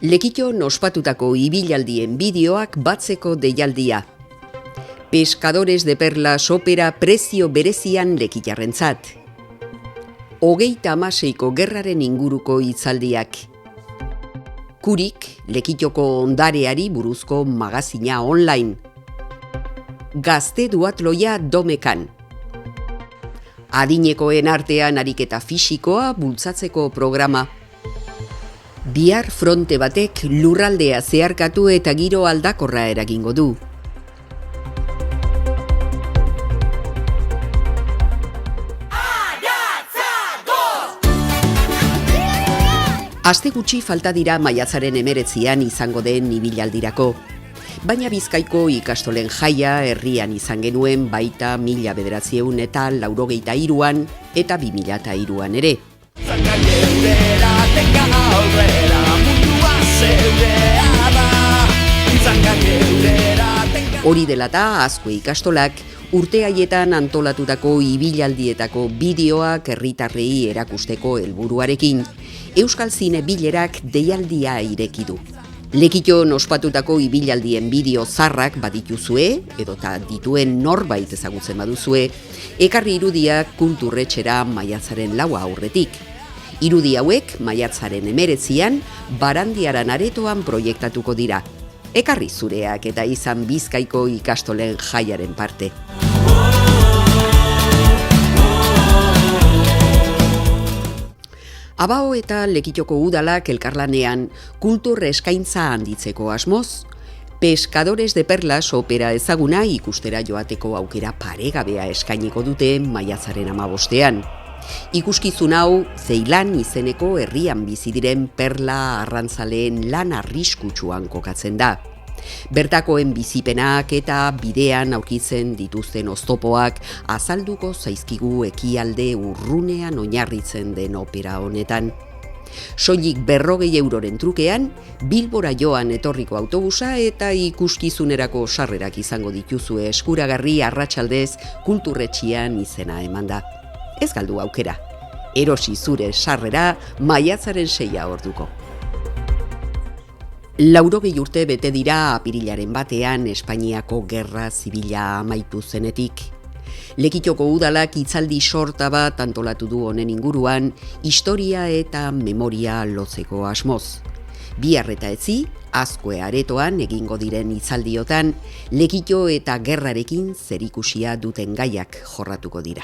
Lekiton ospatutako ibilaldien bideoak batzeko deialdia. Pescadores de Perlas opera prezio berezian lekitarrentzat. 36ko gerraren inguruko hitzaldiak. Kurik, Lekitoko ondareari buruzko magazina online. Gazte duatloia Domekan. Adinekoen artean ariketa fisikoa bultzatzeko programa. Bihar fronte batek lurraldea zeharkatu eta giro aldakorra eragingo du. Aste gutxi falta dira maiatzaren 19an izango den ibilaldirako. Baina Bizkaiko ikastolen jaia herrian izan genuen baita 1983an eta 2003an ere. Hori dela eta Azkue ikastolak urte haietan antolatutako ibilaldietako bideoak herritarrei erakusteko helburuarekin Euskal Zine Bilerak deialdia ireki du. Lekiton ospatutako ibilaldien bideo zarrak badituzue, edota dituen norbait ezagutzen baduzue, ekarri irudiak kulturretxera maiatzaren 4 aurretik. Irudi hauek maiatzaren 19an Barandiaran aretoan proiektatuko dira. Ekarri zureak eta izan Bizkaiko ikastolen jaiaren parte. Abao eta Lekitoko udalak elkarlanean kultur eskaintza handitzeko asmoz, Pescadores de Perlas opera ezaguna ikustera joateko aukera paregabea eskainiko dute maiatzaren 15ean. Ikuskizun hau Zeilan izeneko herrian bizi diren perla arrantzaleen lan arriskutsuan kokatzen da. Bertakoen bizipenak eta bidean aurkitzen dituzten oztopoak azalduko zaizkigu ekialde urrunean oinarritzen den opera honetan. Soilik 40 euroren trukean, Bilbora joan etorriko autobusa eta ikuskizunerako sarrerak izango dituzue eskuragarri arratsaldez kulturretxian izena emanda. Ez galdu aukera. Erosi zure sarrera maiatzaren 6 orduko. 80 urte bete dira apirilaren 1ean Espainiako Gerra Zibila amaitu zenetik. Lekitoko udalak hitzaldi sorta bat antolatu du honen inguruan, historia eta memoria lotzeko asmoz. Bihar eta etzi, Azkue aretoan egingo diren hitzaldiotan, Lekito eta gerrarekin zerikusia duten gaiak jorratuko dira.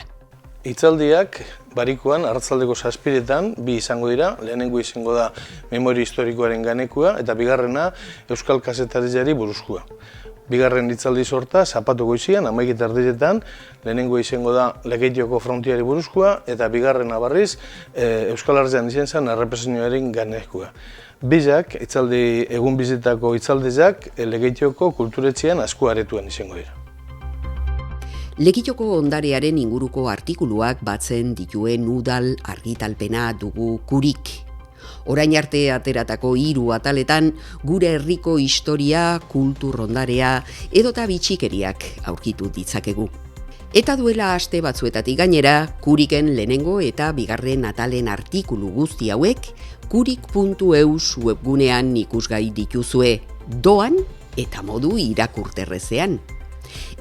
Hitzaldiak barikuan arratsaldeko 7etan bi izango dira. Lehenengo izango da memoria historikoaren ganekua eta bigarrena euskal kazetaritzari buruzkoa. Bigarren hitzaldi sorta zapatu goizian 11:30etan, lehenengo izango da Lekeitioko frontiari buruzkoa eta bigarrena berriz Euskal Herrian izan zen errepresioaren ganekua. Bizak hitzaldi egun bizitako hitzaldizak Lekeitioko kulturetxean Azkue aretoan izango dira. Lekitoko ondarearen inguruko artikuluak batzen dituen udal argitalpena dugu Kurik. Orain arte ateratako 3 ataletan gure herriko historia, kultur ondarea edota bitxikeriak aurkitu ditzakegu. Eta duela aste batzuetatik gainera, Kuriken lehenengo eta bigarren atalen artikulu guzti hauek kurik.eus webgunean ikusgai dituzue, doan eta modu irakurterrezean.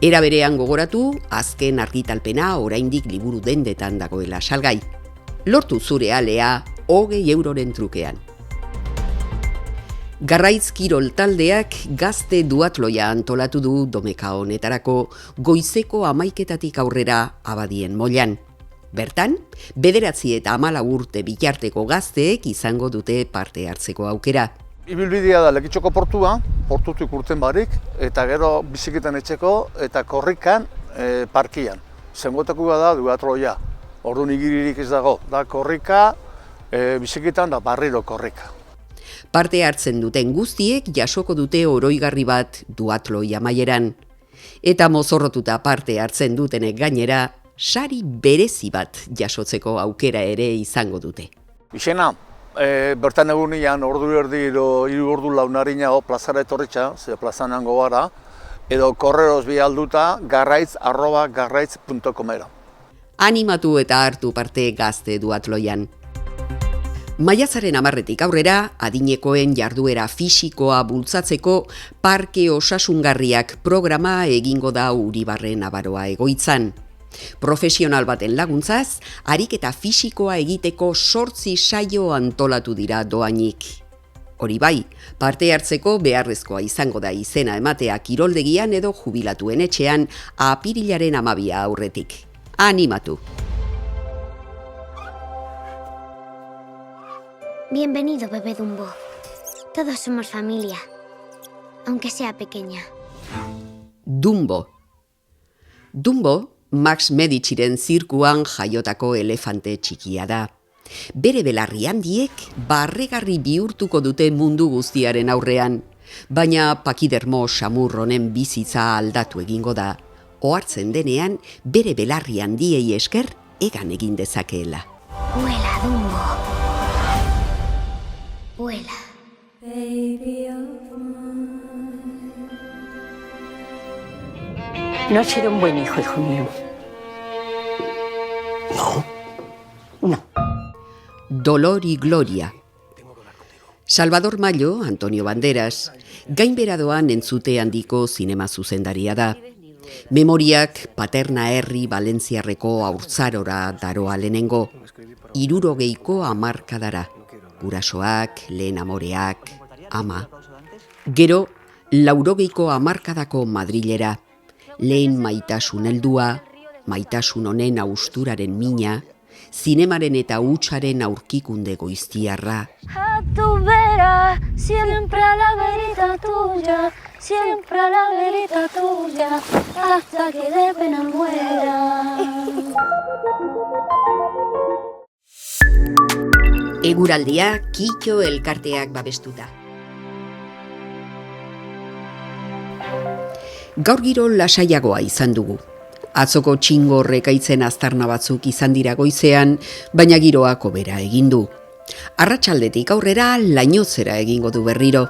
Era berean gogoratu, azken argitalpena oraindik liburu dendetan dagoela salgai. Lortu zure alea 20 euroren trukean. Garraitz kirol taldeak gazte duatloia antolatu du Domeka honetarako goizeko 11etatik aurrera Abadien Mollan. Bertan, 9 eta 14 urte bitarteko gazteek izango dute parte hartzeko aukera. Ibilbidea da Lekitxoko portutik urten barik, eta gero biziketan etxeko eta korrikan parkian. Zengotakoa da duatloia, orduan igiririk ez dago, da korrika, biziketan da barriro korrika. Parte hartzen duten guztiek jasoko dute oroigarri bat duatloi amaieran. Eta mozorrotuta parte hartzen dutenek gainera, sari berezi bat jasotzeko aukera ere izango dute. Izena, bertan egunean ordu erdi edo 3 ordu launarina plazara etorritxa, ze plazan hango gara, edo korreroz bialduta garraitz@garraitz.comera. Animatu eta hartu parte gazte duatloian. Maiatzaren 10etik aurrera, adinekoen jarduera fisikoa bultzatzeko parke osasungarriak programa egingo da Uribarren Abaroa egoitzan. Profesional baten laguntzaz, ariketa fisikoa egiteko 8 saio antolatu dira doainik. Hori bai, parte hartzeko beharrezkoa izango da izena ematea kiroldegian edo jubilatuen etxean apirilaren 12 aurretik. Animatu! Bienvenido, bebé Dumbo. Todos somos familia, aunque sea pequeña. Dumbo. Dumbo, Max Mediciren zirkuan jaiotako elefante txikia da. Bere belarri handiek barregarri bihurtuko dute mundu guztiaren aurrean, baina pakidermo samur honen bizitza aldatu egingo da, ohartzen denean bere belarri handiei esker egan egin dezakeela. Vuela, Dumbo. Vuela. No has sido un buen hijo mío. No. Dolor y Gloria. Salvador Mallo, Antonio Banderas, gainberadoan entzute handiko zinema zuzendaria da. Memoriak Paterna herri Valentziarreko haurtzarora daroa lehenengo, 60ko hamarkadara. Gurasoak, lehen amoreak, ama. Gero, 80ko hamarkadako Madrilera, lehen maitasun heldua, maitasun honen austuraren mina, zinemaren eta hutsaren aurkikunde goiztiarra. A tu vera, siempre a la verita tuya, siempre a la verita tuya, hasta que de pena muera. Eguraldia Kitxo elkarteak babestuta. Gaur giro lasaiagoa izan dugu. Atzoko txingor ekaitzen aztarna batzuk izan dira goizean, baina giroak hobera egin du. Arratsaldetik aurrera lainozera egingo du berriro.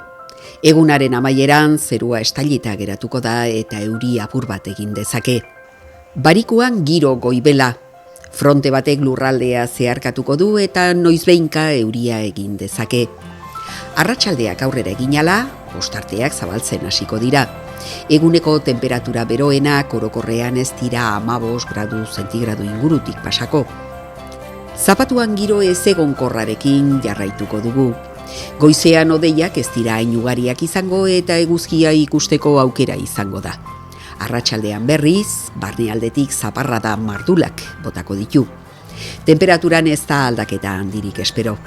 Egunaren amaieran zerua estalita geratuko da eta euri apur bat egin dezake. Barikuan giro goibela. Fronte batek lurraldea zeharkatuko du eta noizbeinka euria egin dezake. Arratsaldeak aurrera eginala, ostarteak zabaltzen hasiko dira. Eguneko temperatura beroenak orokorrean ez dira 15 gradu zentigradu ingurutik pasako. Zapatuan giro ezegonkorrarekin jarraituko dugu. Goizean hodeiak ez dira hain ugariak izango eta eguzkia ikusteko aukera izango da. Arratsaldean berriz, barnealdetik zaparrada mardulak botako ditu. Temperaturan ez da aldaketa handirik espero.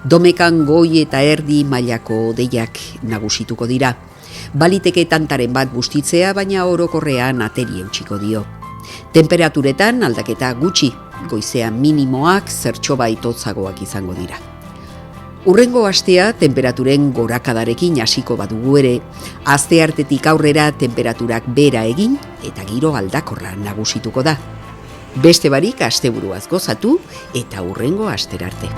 Domekan goi eta erdi mailako hodeiak nagusituko dira. Baliteke tantaren bat bustitzea, baina orokorrean ateri eutsiko dio. Temperaturetan aldaketa gutxi, goizean minimoak zertxobait hotzagoak izango dira. Hurrengo astea temperaturen gorakadarekin hasiko badugu ere, asteartetik aurrera temperaturak bera egin eta giro aldakorra nagusituko da. Beste barik asteburuaz gozatu eta hurrengo asterarte.